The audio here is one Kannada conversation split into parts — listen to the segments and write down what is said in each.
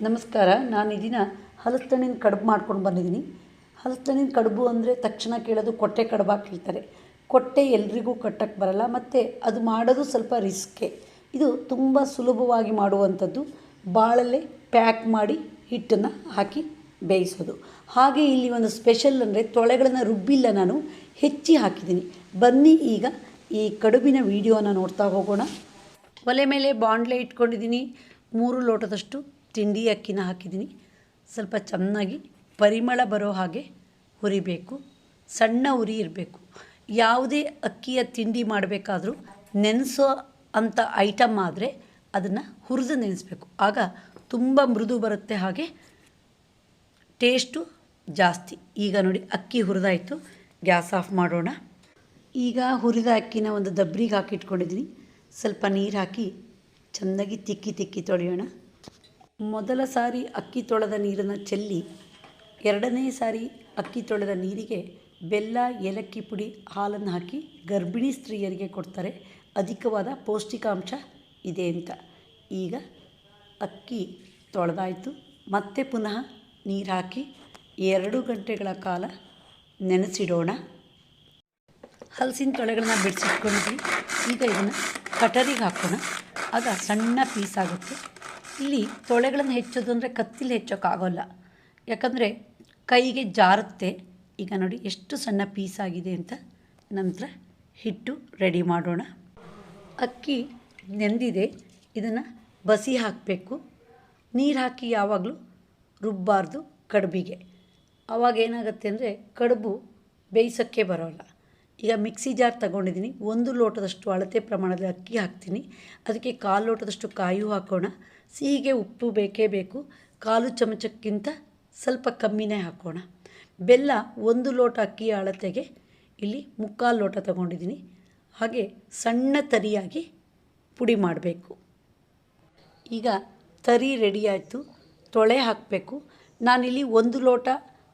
ನಮಸ್ಕಾರ. ನಾನು ಈ ದಿನ ಹಲಸಿನಹಣ್ಣಿನ ಕಡುಬು ಮಾಡ್ಕೊಂಡು ಬಂದಿದ್ದೀನಿ. ಹಲಸಿನಹಣ್ಣಿನ ಕಡುಬು ಅಂದರೆ ತಕ್ಷಣ ಕೇಳೋದು ಕೊಟ್ಟೆ ಕಡುಬಾಗಿ ಕೇಳ್ತಾರೆ. ಕೊಟ್ಟೆ ಎಲ್ರಿಗೂ ಕಟ್ಟಕ್ಕೆ ಬರಲ್ಲ ಮತ್ತು ಅದು ಮಾಡೋದು ಸ್ವಲ್ಪ ರಿಸ್ಕೆ. ಇದು ತುಂಬ ಸುಲಭವಾಗಿ ಮಾಡುವಂಥದ್ದು. ಬಾಳಲ್ಲಿ ಪ್ಯಾಕ್ ಮಾಡಿ ಹಿಟ್ಟನ್ನು ಹಾಕಿ ಬೇಯಿಸೋದು. ಹಾಗೆ ಇಲ್ಲಿ ಒಂದು ಸ್ಪೆಷಲ್ ಅಂದರೆ ತೊಳೆಗಳನ್ನು ರುಬ್ಬಿಲ್ಲ, ನಾನು ಹೆಚ್ಚಿ ಹಾಕಿದ್ದೀನಿ. ಬನ್ನಿ ಈಗ ಈ ಕಡುಬಿನ ವಿಡಿಯೋನ ನೋಡ್ತಾ ಹೋಗೋಣ. ಒಲೆ ಮೇಲೆ ಬಾಣಲೆ ಇಟ್ಕೊಂಡಿದ್ದೀನಿ. 3 ಲೋಟದಷ್ಟು ತಿಂಡಿ ಅಕ್ಕಿನ ಹಾಕಿದ್ದೀನಿ. ಸ್ವಲ್ಪ ಚೆನ್ನಾಗಿ ಪರಿಮಳ ಬರೋ ಹಾಗೆ ಹುರಿಬೇಕು. ಸಣ್ಣ ಉರಿ ಇರಬೇಕು. ಯಾವುದೇ ಅಕ್ಕಿಯ ತಿಂಡಿ ಮಾಡಬೇಕಾದ್ರೂ ನೆನೆಸೋ ಅಂಥ ಐಟಮ್ ಆದರೆ ಅದನ್ನು ಹುರಿದು ನೆನೆಸಬೇಕು. ಆಗ ತುಂಬ ಮೃದು ಬರುತ್ತೆ, ಹಾಗೆ ಟೇಸ್ಟು ಜಾಸ್ತಿ. ಈಗ ನೋಡಿ ಅಕ್ಕಿ ಹುರಿದಾಯಿತು. ಗ್ಯಾಸ್ ಆಫ್ ಮಾಡೋಣ. ಈಗ ಹುರಿದ ಅಕ್ಕಿನ ಒಂದು ದಬ್ರಿಗೆ ಹಾಕಿಟ್ಕೊಂಡಿದ್ದೀನಿ. ಸ್ವಲ್ಪ ನೀರು ಹಾಕಿ ಚೆನ್ನಾಗಿ ತಿಕ್ಕಿ ತೊಳೆಯೋಣ. ಮೊದಲ ಸಾರಿ ಅಕ್ಕಿ ತೊಳೆದ ನೀರನ್ನು ಚೆಲ್ಲಿ, ಎರಡನೇ ಸಾರಿ ಅಕ್ಕಿ ತೊಳೆದ ನೀರಿಗೆ ಬೆಲ್ಲ, ಏಲಕ್ಕಿ ಪುಡಿ, ಹಾಲನ್ನು ಹಾಕಿ ಗರ್ಭಿಣಿ ಸ್ತ್ರೀಯರಿಗೆ ಕೊಡ್ತಾರೆ. ಅಧಿಕವಾದ ಪೌಷ್ಟಿಕಾಂಶ ಇದೆ ಅಂತ. ಈಗ ಅಕ್ಕಿ ತೊಳೆದಾಯಿತು. ಮತ್ತೆ ಪುನಃ ನೀರು ಹಾಕಿ 2 ಗಂಟೆಗಳ ಕಾಲ ನೆನೆಸಿಡೋಣ. ಹಲಸಿನ ತೊಳೆಗಳನ್ನ ಬಿಡಿಸಿಟ್ಕೊಂಡಿದ್ವಿ. ಈಗ ಇದನ್ನು ಕಟರಿಗೆ ಹಾಕೋಣ. ಆಗ ಸಣ್ಣ ಪೀಸ್ ಆಗುತ್ತೆ. ಇಲ್ಲಿ ತೊಳೆಗಳನ್ನು ಹೆಚ್ಚೋದು ಅಂದರೆ ಕತ್ತಿಲಿ ಹೆಚ್ಚೋಕ್ಕಾಗೋಲ್ಲ, ಯಾಕಂದರೆ ಕೈಗೆ ಜಾರುತ್ತೆ. ಈಗ ನೋಡಿ ಎಷ್ಟು ಸಣ್ಣ ಪೀಸ್ ಆಗಿದೆ ಅಂತ. ನಂತರ ಹಿಟ್ಟು ರೆಡಿ ಮಾಡೋಣ. ಅಕ್ಕಿ ನೆಂದಿದೆ. ಇದನ್ನು ಬಸಿ ಹಾಕಬೇಕು. ನೀರು ಹಾಕಿ ಯಾವಾಗಲೂ ರುಬ್ಬಾರ್ದು ಕಡುಬಿಗೆ. ಆವಾಗ ಏನಾಗುತ್ತೆ ಅಂದರೆ ಕಡುಬು ಬೇಯಿಸೋಕ್ಕೆ ಬರೋಲ್ಲ. ಈಗ ಮಿಕ್ಸಿ ಜಾರ್ ತಗೊಂಡಿದ್ದೀನಿ. 1 ಲೋಟದಷ್ಟು ಅಳತೆ ಪ್ರಮಾಣದ ಅಕ್ಕಿ ಹಾಕ್ತೀನಿ. ಅದಕ್ಕೆ 1/4 ಲೋಟದಷ್ಟು ಕಾಯಿ ಹಾಕೋಣ. ಸಿಹಿಗೆ ಉಪ್ಪು ಬೇಕೇ ಬೇಕು. 1/4 ಚಮಚಕ್ಕಿಂತ ಸ್ವಲ್ಪ ಕಮ್ಮಿನೇ ಹಾಕೋಣ. ಬೆಲ್ಲ 1 ಲೋಟ ಅಕ್ಕಿಯ ಅಳತೆಗೆ ಇಲ್ಲಿ 3/4 ಲೋಟ ತಗೊಂಡಿದ್ದೀನಿ. ಹಾಗೆ ಸಣ್ಣ ತರಿಯಾಗಿ ಪುಡಿ ಮಾಡಬೇಕು. ಈಗ ತರಿ ರೆಡಿ ಆಯಿತು. ತೊಳೆ ಹಾಕಬೇಕು. ನಾನಿಲ್ಲಿ 1 ಲೋಟ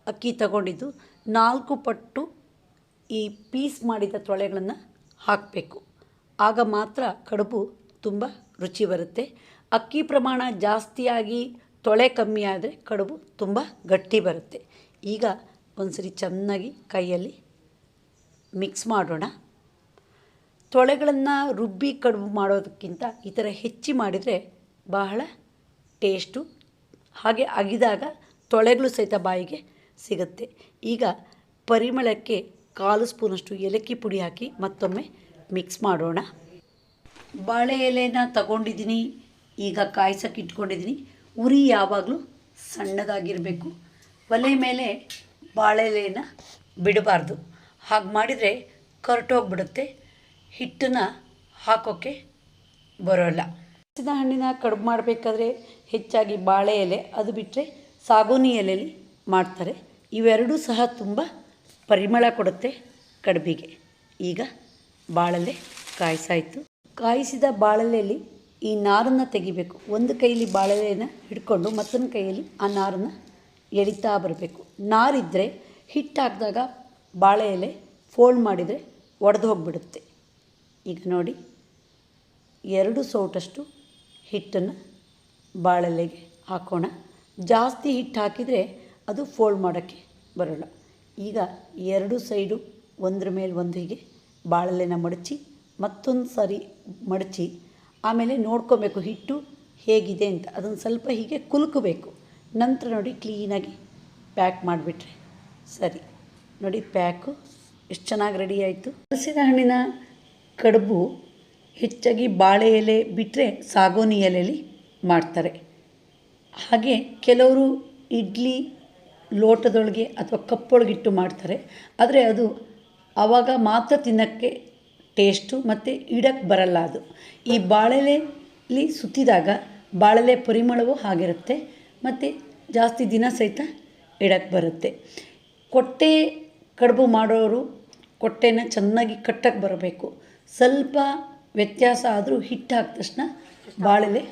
ಅಕ್ಕಿ ತಗೊಂಡಿದ್ದು 4 ಪಟ್ಟು ಈ ಪೀಸ್ ಮಾಡಿದ ತೊಳೆಗಳನ್ನು ಹಾಕಬೇಕು. ಆಗ ಮಾತ್ರ ಕಡುಬು ತುಂಬ ರುಚಿ ಬರುತ್ತೆ. ಅಕ್ಕಿ ಪ್ರಮಾಣ ಜಾಸ್ತಿಯಾಗಿ ತೊಳೆ ಕಮ್ಮಿ ಆದರೆ ಕಡುಬು ತುಂಬ ಗಟ್ಟಿ ಬರುತ್ತೆ. ಈಗ ಒಂದ್ಸರಿ ಚೆನ್ನಾಗಿ ಕೈಯಲ್ಲಿ ಮಿಕ್ಸ್ ಮಾಡೋಣ. ತೊಳೆಗಳನ್ನು ರುಬ್ಬಿ ಕಡುಬು ಮಾಡೋದಕ್ಕಿಂತ ಈ ಥರ ಹೆಚ್ಚಿ ಮಾಡಿದರೆ ಬಹಳ ಟೇಸ್ಟು. ಹಾಗೆ ಅಗಿದಾಗ ತೊಳೆಗಳು ಸಹಿತ ಬಾಯಿಗೆ ಸಿಗುತ್ತೆ. ಈಗ ಪರಿಮಳಕ್ಕೆ 1/4 ಸ್ಪೂನಷ್ಟು ಏಲಕ್ಕಿ ಪುಡಿ ಹಾಕಿ ಮತ್ತೊಮ್ಮೆ ಮಿಕ್ಸ್ ಮಾಡೋಣ. ಬಾಳೆ ಎಲೆನ ತಗೊಂಡಿದ್ದೀನಿ. ಈಗ ಕಾಯ್ಸೋಕ್ಕೆ ಇಟ್ಕೊಂಡಿದ್ದೀನಿ. ಉರಿ ಯಾವಾಗಲೂ ಸಣ್ಣದಾಗಿರಬೇಕು. ಒಲೆ ಮೇಲೆ ಬಾಳೆ ಎಲೆನ ಬಿಡಬಾರ್ದು. ಹಾಗೆ ಮಾಡಿದರೆ ಕರ್ಟೋಗ್ಬಿಡುತ್ತೆ. ಹಿಟ್ಟನ್ನು ಹಾಕೋಕ್ಕೆ ಬರೋಲ್ಲ. ಹಲಸಿನ ಹಣ್ಣಿನ ಕಡುಬು ಮಾಡಬೇಕಾದ್ರೆ ಹೆಚ್ಚಾಗಿ ಬಾಳೆ ಎಲೆ, ಅದು ಬಿಟ್ಟರೆ ಸಾಗೋನಿ ಎಲೆಯಲ್ಲಿ ಮಾಡ್ತಾರೆ. ಇವೆರಡೂ ಸಹ ತುಂಬ ಪರಿಮಳ ಕೊಡುತ್ತೆ ಕಡುಬಿಗೆ. ಈಗ ಬಾಳೆಲೆ ಕಾಯಿಸಾಯಿತು. ಕಾಯಿಸಿದ ಬಾಳೆಲೆಯಲ್ಲಿ ಈ ನಾರನ್ನು ತೆಗಿಬೇಕು. ಒಂದು ಕೈಯಲ್ಲಿ ಬಾಳೆಲೆಯನ್ನು ಹಿಡ್ಕೊಂಡು ಮತ್ತೊಂದು ಕೈಯಲ್ಲಿ ಆ ನಾರನ್ನು ಎಳಿತಾ ಬರಬೇಕು. ನಾರಿದ್ದರೆ ಹಿಟ್ಟು ಹಾಕಿದಾಗ ಬಾಳೆ ಎಲೆ ಫೋಲ್ಡ್ ಮಾಡಿದರೆ ಒಡೆದು ಹೋಗಿಬಿಡುತ್ತೆ. ಈಗ ನೋಡಿ 2 ಸೌಟಷ್ಟು ಹಿಟ್ಟನ್ನು ಬಾಳೆಲೆಗೆ ಹಾಕೋಣ. ಜಾಸ್ತಿ ಹಿಟ್ಟು ಹಾಕಿದರೆ ಅದು ಫೋಲ್ಡ್ ಮಾಡೋಕ್ಕೆ ಬರೋಲ್ಲ. ಈಗ 2 ಸೈಡು ಒಂದ್ರ ಮೇಲೆ ಒಂದು ಹೀಗೆ ಬಾಳೆಲೆನ ಮಡಚಿ ಮತ್ತೊಂದು ಸಾರಿ ಮಡಚಿ ಆಮೇಲೆ ನೋಡ್ಕೊಬೇಕು ಹಿಟ್ಟು ಹೇಗಿದೆ ಅಂತ. ಅದನ್ನು ಸ್ವಲ್ಪ ಹೀಗೆ ಕುಲುಕಬೇಕು. ನಂತರ ನೋಡಿ ಕ್ಲೀನಾಗಿ ಪ್ಯಾಕ್ ಮಾಡಿಬಿಟ್ರೆ ಸರಿ. ನೋಡಿ ಪ್ಯಾಕು ಎಷ್ಟು ಚೆನ್ನಾಗಿ ರೆಡಿ ಆಯಿತು. ಹಲಸಿನ ಹಣ್ಣಿನ ಕಡುಬು ಹೆಚ್ಚಾಗಿ ಬಾಳೆ ಎಲೆ ಬಿಟ್ಟರೆ ಸಾಗೋನಿ ಎಲೆಯಲ್ಲಿ ಮಾಡ್ತಾರೆ. ಹಾಗೆ ಕೆಲವರು ಇಡ್ಲಿ ಲೋಟದೊಳಗೆ ಅಥವಾ ಕಪ್ಪೊಳಗಿಟ್ಟು ಮಾಡ್ತಾರೆ. ಆದರೆ ಅದು ಆವಾಗ ಮಾತ್ರ ತಿನ್ನೋಕ್ಕೆ ಟೇಸ್ಟು ಮತ್ತು ಇಡಕ್ಕೆ ಬರಲ್ಲ. ಅದು ಈ ಬಾಳೆಲೆಯಲ್ಲಿ ಸುತ್ತಿದಾಗ ಬಾಳೆಲೆ ಪರಿಮಳವೂ ಆಗಿರುತ್ತೆ ಮತ್ತು ಜಾಸ್ತಿ ದಿನ ಸಹಿತ ಇಡಕ್ಕೆ ಬರುತ್ತೆ. ಕೊಟ್ಟೆ ಕಡುಬು ಮಾಡೋರು ಕೊಟ್ಟೆನ ಚೆನ್ನಾಗಿ ಕಟ್ಟಕ್ಕೆ ಬರಬೇಕು. ಸ್ವಲ್ಪ ವ್ಯತ್ಯಾಸ ಆದರೂ ಹಿಟ್ಟು ಹಾಕಿದ ತಕ್ಷಣ ಬಾಳೆಲೆ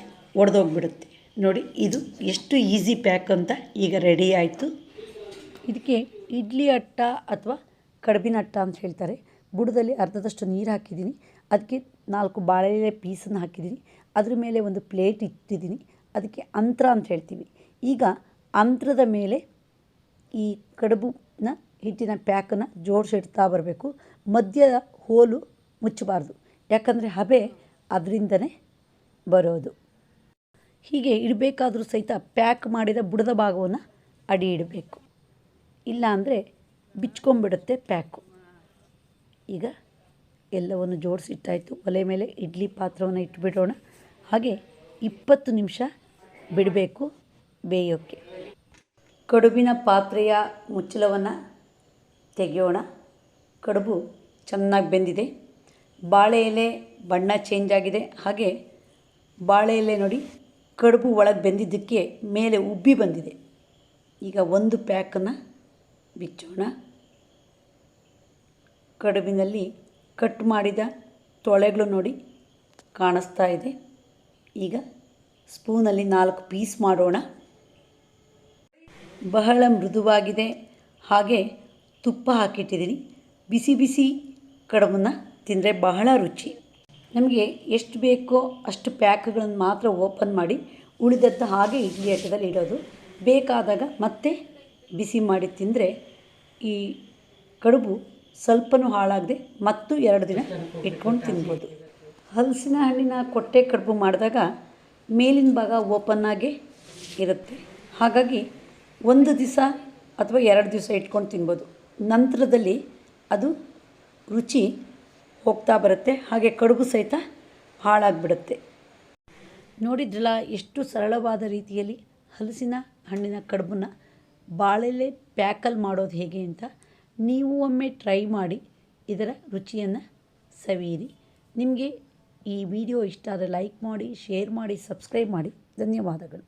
ಒಡೆದೋಗ್ಬಿಡುತ್ತೆ. ನೋಡಿ ಇದು ಎಷ್ಟು ಈಸಿ ಪ್ಯಾಕ್ ಅಂತ ಈಗ ರೆಡಿ ಆಯಿತು. ಇದಕ್ಕೆ ಇಡ್ಲಿ ಅಟ್ಟ ಅಥವಾ ಕಡುಬಿನ ಅಟ್ಟ ಅಂತ ಹೇಳ್ತಾರೆ. ಬುಡದಲ್ಲಿ ಅರ್ಧದಷ್ಟು ನೀರು ಹಾಕಿದ್ದೀನಿ. ಅದಕ್ಕೆ 4 ಬಾಳೆಲೆ ಪೀಸನ್ನು ಹಾಕಿದ್ದೀನಿ. ಅದ್ರ ಮೇಲೆ ಒಂದು ಪ್ಲೇಟ್ ಇಟ್ಟಿದ್ದೀನಿ. ಅದಕ್ಕೆ ಅಂತ್ರ ಅಂತ ಹೇಳ್ತೀವಿ. ಈಗ ಅಂತರದ ಮೇಲೆ ಈ ಕಡುಬುನ ಹಿಟ್ಟಿನ ಪ್ಯಾಕನ್ನು ಜೋಡಿಸಿಡ್ತಾ ಬರಬೇಕು. ಮಧ್ಯದ ಹೋಲು ಮುಚ್ಚಬಾರ್ದು, ಯಾಕಂದರೆ ಹಬೆ ಅದರಿಂದನೇ ಬರೋದು. ಹೀಗೆ ಇಡಬೇಕಾದ್ರೂ ಸಹಿತ ಪ್ಯಾಕ್ ಮಾಡಿದ ಬುಡದ ಭಾಗವನ್ನು ಅಡಿ ಇಡಬೇಕು, ಇಲ್ಲಾಂದರೆ ಬಿಚ್ಕೊಂಡ್ಬಿಡುತ್ತೆ ಪ್ಯಾಕು. ಈಗ ಎಲ್ಲವನ್ನು ಜೋಡಿಸಿಟ್ಟಾಯಿತು. ಒಲೆ ಮೇಲೆ ಇಡ್ಲಿ ಪಾತ್ರವನ್ನು ಇಟ್ಬಿಡೋಣ. ಹಾಗೆ 20 ನಿಮಿಷ ಬಿಡಬೇಕು ಬೇಯೋಕ್ಕೆ. ಕಡುಬಿನ ಪಾತ್ರೆಯ ಮುಚ್ಚಳವನ್ನು ತೆಗೆಯೋಣ. ಕಡುಬು ಚೆನ್ನಾಗಿ ಬೆಂದಿದೆ. ಬಾಳೆ ಎಲೆ ಬಣ್ಣ ಚೇಂಜ್ ಆಗಿದೆ. ಹಾಗೆ ಬಾಳೆ ಎಲೆ ನೋಡಿ, ಕಡುಬು ಒಳಗೆ ಬೆಂದಿದ್ದಕ್ಕೆ ಮೇಲೆ ಉಬ್ಬಿ ಬಂದಿದೆ. ಈಗ ಒಂದು ಪ್ಯಾಕನ್ನು ಬಿಚ್ಚೋಣ. ಕಡುಬಿನಲ್ಲಿ ಕಟ್ ಮಾಡಿದ ತೊಳೆಗಳು ನೋಡಿ ಕಾಣಿಸ್ತಾ ಇದೆ. ಈಗ ಸ್ಪೂನಲ್ಲಿ 4 ಪೀಸ್ ಮಾಡೋಣ. ಬಹಳ ಮೃದುವಾಗಿದೆ. ಹಾಗೆ ತುಪ್ಪ ಹಾಕಿಟ್ಟಿದ್ದೀನಿ. ಬಿಸಿ ಬಿಸಿ ಕಡುಬನ್ನು ತಿಂದರೆ ಬಹಳ ರುಚಿ. ನಮಗೆ ಎಷ್ಟು ಬೇಕೋ ಅಷ್ಟು ಪ್ಯಾಕ್ಗಳನ್ನು ಮಾತ್ರ ಓಪನ್ ಮಾಡಿ ಉಳಿದದ್ದು ಹಾಗೆ ಇಡ್ಲಿ ಅಟ್ಟದಲ್ಲಿ ಇಡೋದು. ಬೇಕಾದಾಗ ಮತ್ತೆ ಬಿಸಿ ಮಾಡಿ ತಿಂದರೆ ಈ ಕಡುಬು ಸ್ವಲ್ಪನೂ ಹಾಳಾಗದೆ ಮತ್ತು 2 ದಿನ ಇಟ್ಕೊಂಡು ತಿನ್ಬೋದು. ಹಲಸಿನ ಹಣ್ಣಿನ ಕೊಟ್ಟೆ ಕಡುಬು ಮಾಡಿದಾಗ ಮೇಲಿನ ಭಾಗ ಓಪನ್ನಾಗೇ ಇರುತ್ತೆ. ಹಾಗಾಗಿ 1 ದಿವಸ ಅಥವಾ 2 ದಿವಸ ಇಟ್ಕೊಂಡು ತಿನ್ಬೋದು. ನಂತರದಲ್ಲಿ ಅದು ರುಚಿ ಹೋಗ್ತಾ ಬರುತ್ತೆ. ಹಾಗೆ ಕಡುಬು ಸಹಿತ ಹಾಳಾಗಿಬಿಡುತ್ತೆ. ನೋಡಿದ್ರಲ್ಲ ಎಷ್ಟು ಸರಳವಾದ ರೀತಿಯಲ್ಲಿ ಹಲಸಿನ ಹಣ್ಣಿನ ಕಡುಬನ್ನು ಬಾಳೆಲೆ ಪ್ಯಾಕಲ್ಲಿ ಮಾಡೋದು ಹೇಗೆ ಅಂತ. ನೀವು ಒಮ್ಮೆ ಟ್ರೈ ಮಾಡಿ ಇದರ ರುಚಿಯನ್ನು ಸವಿಯಿರಿ. ನಿಮಗೆ ಈ ವಿಡಿಯೋ ಇಷ್ಟ ಆದರೆ ಲೈಕ್ ಮಾಡಿ, ಶೇರ್ ಮಾಡಿ, ಸಬ್ಸ್ಕ್ರೈಬ್ ಮಾಡಿ. ಧನ್ಯವಾದಗಳು.